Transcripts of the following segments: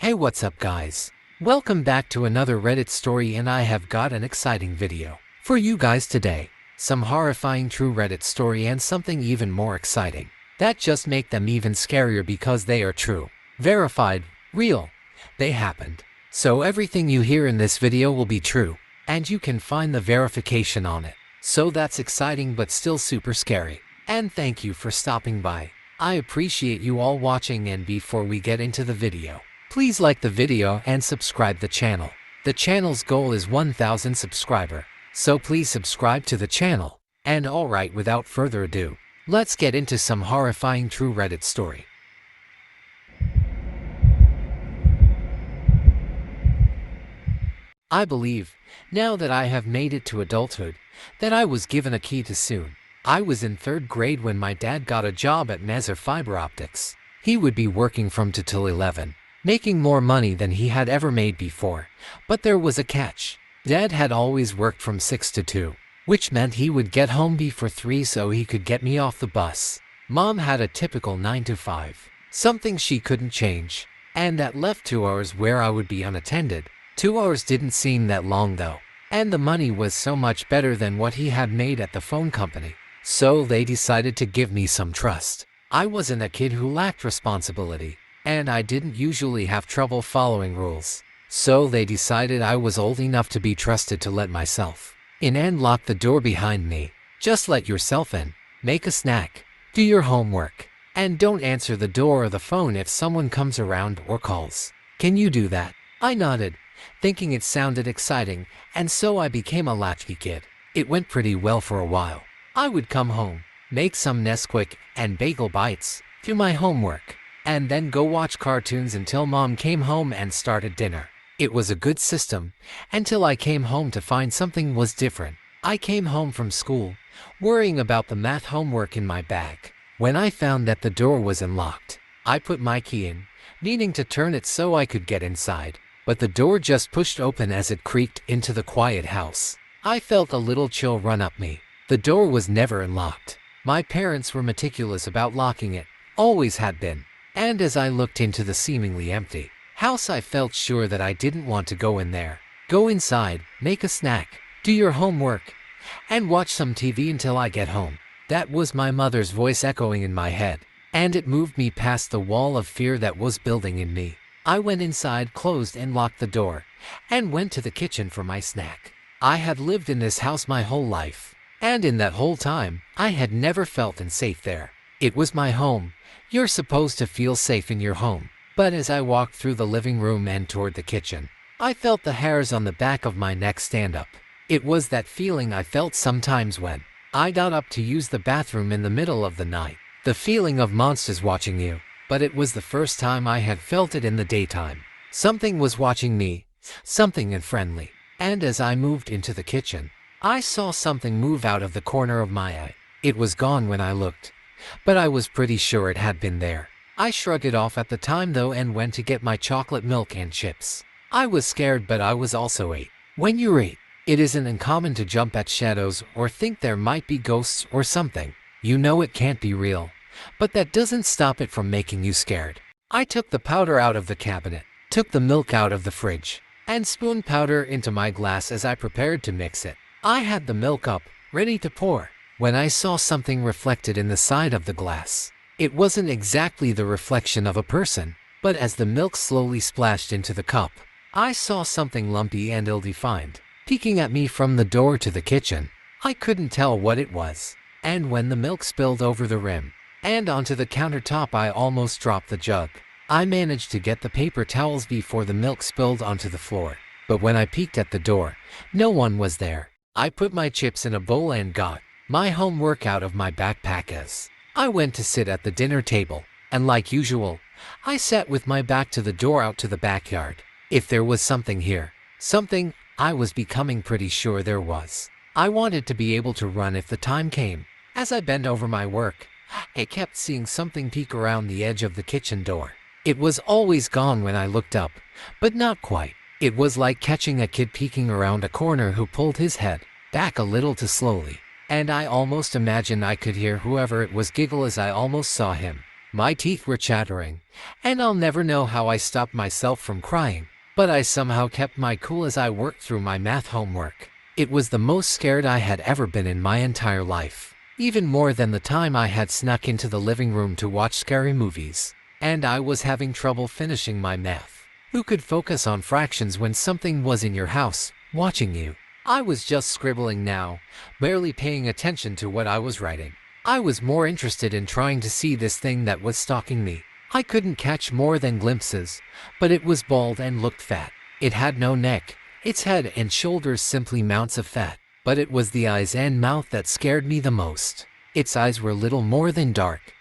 Hey, what's up guys? Welcome back to another Reddit story, and I have got an exciting video for you guys today. Some horrifying true Reddit story and something even more exciting that just make them even scarier because they are true, verified, real. They happened. So everything you hear in this video will be true, and you can find the verification on it. So that's exciting but still super scary. And thank you for stopping by. I appreciate you all watching, and before we get into the video, please like the video and subscribe the channel. The channel's goal is 1,000 subscriber, so please subscribe to the channel. And alright, without further ado, let's get into some horrifying true Reddit story. I believe, now that I have made it to adulthood, that I was given a key too soon. I was in 3rd grade when my dad got a job at Nether Fiber Optics. He would be working from 2 till 11. Making more money than he had ever made before. But there was a catch. Dad had always worked from 6 to 2, which meant he would get home before 3 so he could get me off the bus. Mom had a typical 9 to 5, something she couldn't change, and that left 2 hours where I would be unattended. 2 hours didn't seem that long though, and the money was so much better than what he had made at the phone company. So they decided to give me some trust. I wasn't a kid who lacked responsibility, and I didn't usually have trouble following rules. So they decided I was old enough to be trusted to let myself in and lock the door behind me. Just let yourself in, make a snack, do your homework, and don't answer the door or the phone if someone comes around or calls. Can you do that? I nodded, thinking it sounded exciting, and so I became a latchkey kid. It went pretty well for a while. I would come home, make some Nesquik and bagel bites, do my homework, and then go watch cartoons until Mom came home and started dinner. It was a good system, until I came home to find something was different. I came home from school, worrying about the math homework in my bag, when I found that the door was unlocked. I put my key in, needing to turn it so I could get inside, but the door just pushed open as it creaked into the quiet house. I felt a little chill run up me. The door was never unlocked. My parents were meticulous about locking it, always had been. And as I looked into the seemingly empty house, I felt sure that I didn't want to go in there. Go inside, make a snack, do your homework, and watch some TV until I get home. That was my mother's voice echoing in my head, and it moved me past the wall of fear that was building in me. I went inside, closed and locked the door, and went to the kitchen for my snack. I had lived in this house my whole life, and in that whole time, I had never felt unsafe there. It was my home. You're supposed to feel safe in your home. But as I walked through the living room and toward the kitchen, I felt the hairs on the back of my neck stand up. It was that feeling I felt sometimes when I got up to use the bathroom in the middle of the night. The feeling of monsters watching you. But it was the first time I had felt it in the daytime. Something was watching me, something unfriendly. And as I moved into the kitchen, I saw something move out of the corner of my eye. It was gone when I looked, but I was pretty sure it had been there. I shrugged it off at the time though and went to get my chocolate milk and chips. I was scared, but I was also 8. When you're 8, it isn't uncommon to jump at shadows or think there might be ghosts or something. You know it can't be real, but that doesn't stop it from making you scared. I took the powder out of the cabinet, took the milk out of the fridge, and spooned powder into my glass as I prepared to mix it. I had the milk up, ready to pour, when I saw something reflected in the side of the glass. It wasn't exactly the reflection of a person, but as the milk slowly splashed into the cup, I saw something lumpy and ill-defined, peeking at me from the door to the kitchen. I couldn't tell what it was, and when the milk spilled over the rim and onto the countertop, I almost dropped the jug. I managed to get the paper towels before the milk spilled onto the floor, but when I peeked at the door, no one was there. I put my chips in a bowl and got my homework out of my backpack as I went to sit at the dinner table, and like usual, I sat with my back to the door out to the backyard. If there was something here, something, I was becoming pretty sure there was. I wanted to be able to run if the time came. As I bent over my work, I kept seeing something peek around the edge of the kitchen door. It was always gone when I looked up, but not quite. It was like catching a kid peeking around a corner who pulled his head back a little too slowly, and I almost imagined I could hear whoever it was giggle as I almost saw him My teeth were chattering, and I'll never know how I stopped myself from crying, but I somehow kept my cool as I worked through my math homework. It was the most scared I had ever been in my entire life, even more than the time I had snuck into the living room to watch scary movies. And I was having trouble finishing my math. Who could focus on fractions when something was in your house, watching you? I was just scribbling now, barely paying attention to what I was writing. I was more interested in trying to see this thing that was stalking me. I couldn't catch more than glimpses, but it was bald and looked fat. It had no neck, its head and shoulders simply mounts of fat, but it was the eyes and mouth that scared me the most. Its eyes were little more than dark,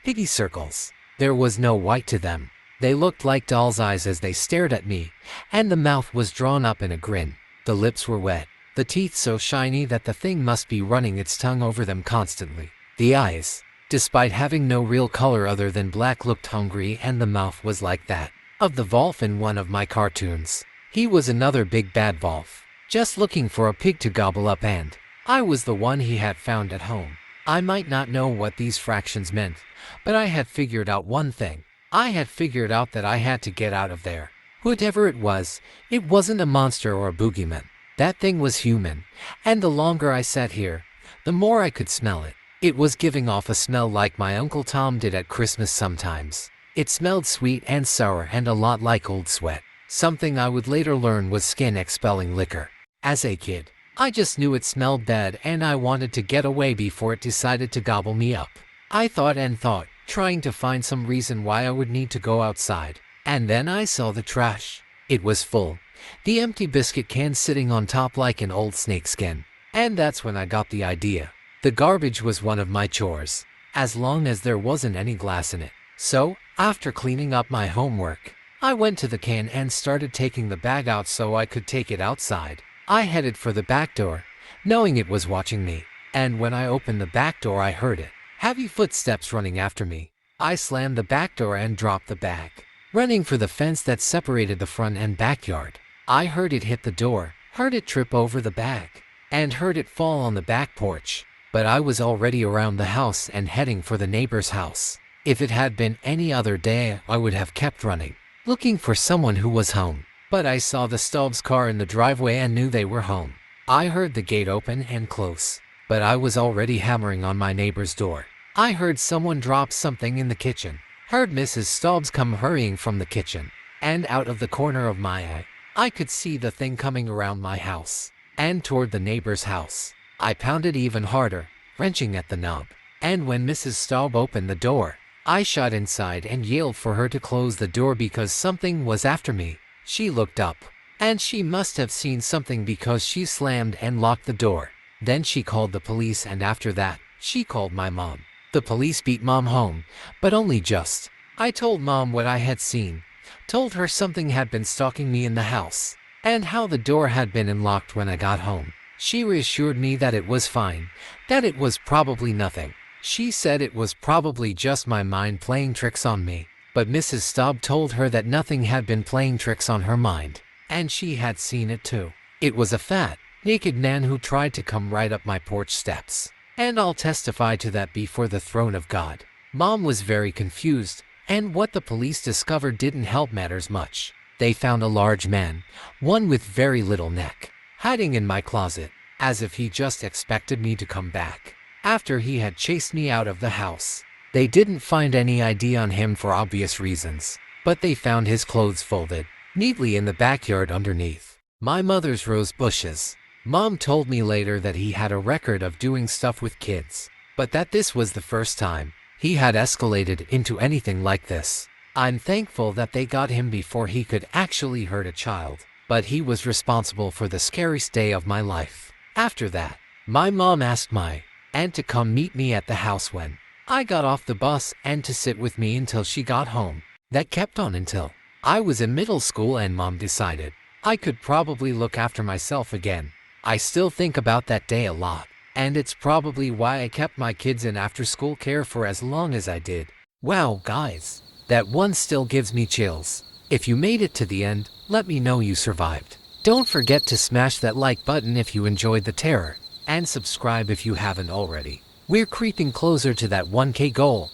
piggy circles. There was no white to them. They looked like doll's eyes as they stared at me, and the mouth was drawn up in a grin. The lips were wet, the teeth so shiny that the thing must be running its tongue over them constantly. The eyes, despite having no real color other than black, looked hungry, and the mouth was like that of the Wolf in one of my cartoons. He was another big bad Wolf, just looking for a pig to gobble up, and I was the one he had found at home. I might not know what these fractions meant, but I had figured out one thing. I had figured out that I had to get out of there. Whatever it wasn't a monster or a boogeyman. That thing was human, and the longer I sat here, the more I could smell it. It was giving off a smell like my Uncle Tom did at Christmas sometimes. It smelled sweet and sour and a lot like old sweat, something I would later learn was skin expelling liquor. As a kid, I just knew it smelled bad and I wanted to get away before it decided to gobble me up. I thought and thought, trying to find some reason why I would need to go outside. And then I saw the trash. It was full, the empty biscuit can sitting on top like an old snakeskin. And that's when I got the idea. The garbage was one of my chores, as long as there wasn't any glass in it. So, after cleaning up my homework, I went to the can and started taking the bag out so I could take it outside. I headed for the back door, knowing it was watching me. And when I opened the back door, I heard it. Heavy footsteps running after me. I slammed the back door and dropped the bag, running for the fence that separated the front and backyard. I heard it hit the door, heard it trip over the bag, and heard it fall on the back porch. But I was already around the house and heading for the neighbor's house. If it had been any other day, I would have kept running, looking for someone who was home. But I saw the Staub's car in the driveway and knew they were home. I heard the gate open and close, but I was already hammering on my neighbor's door. I heard someone drop something in the kitchen, heard Mrs. Staub's come hurrying from the kitchen, and out of the corner of my eye, I could see the thing coming around my house and toward the neighbor's house. I pounded even harder, wrenching at the knob, and when Mrs. Staub opened the door, I shot inside and yelled for her to close the door because something was after me. She looked up, and she must have seen something because she slammed and locked the door. Then she called the police, and after that, she called my mom. The police beat Mom home, but only just. I told Mom what I had seen, told her something had been stalking me in the house, and how the door had been unlocked when I got home. She reassured me that it was fine, that it was probably nothing. She said it was probably just my mind playing tricks on me, but Mrs. Staub told her that nothing had been playing tricks on her mind, and she had seen it too. It was a fat, naked man who tried to come right up my porch steps, and I'll testify to that before the throne of God. Mom was very confused, and what the police discovered didn't help matters much. They found a large man, one with very little neck, hiding in my closet, as if he just expected me to come back after he had chased me out of the house. They didn't find any ID on him for obvious reasons, but they found his clothes folded neatly in the backyard underneath my mother's rose bushes. Mom told me later that he had a record of doing stuff with kids, but that this was the first time he had escalated into anything like this. I'm thankful that they got him before he could actually hurt a child, but he was responsible for the scariest day of my life. After that, my mom asked my aunt to come meet me at the house when I got off the bus and to sit with me until she got home. That kept on until I was in middle school and Mom decided I could probably look after myself again. I still think about that day a lot, and it's probably why I kept my kids in after-school care for as long as I did. Wow, guys, that one still gives me chills. If you made it to the end, let me know you survived. Don't forget to smash that like button if you enjoyed the terror, and subscribe if you haven't already. We're creeping closer to that 1K goal,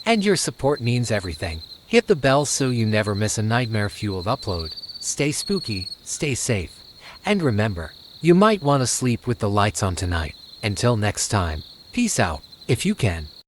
And your support means everything. Hit the bell so you never miss a nightmare-fueled upload. Stay spooky, stay safe. And remember, you might want to sleep with the lights on tonight. Until next time, peace out, if you can.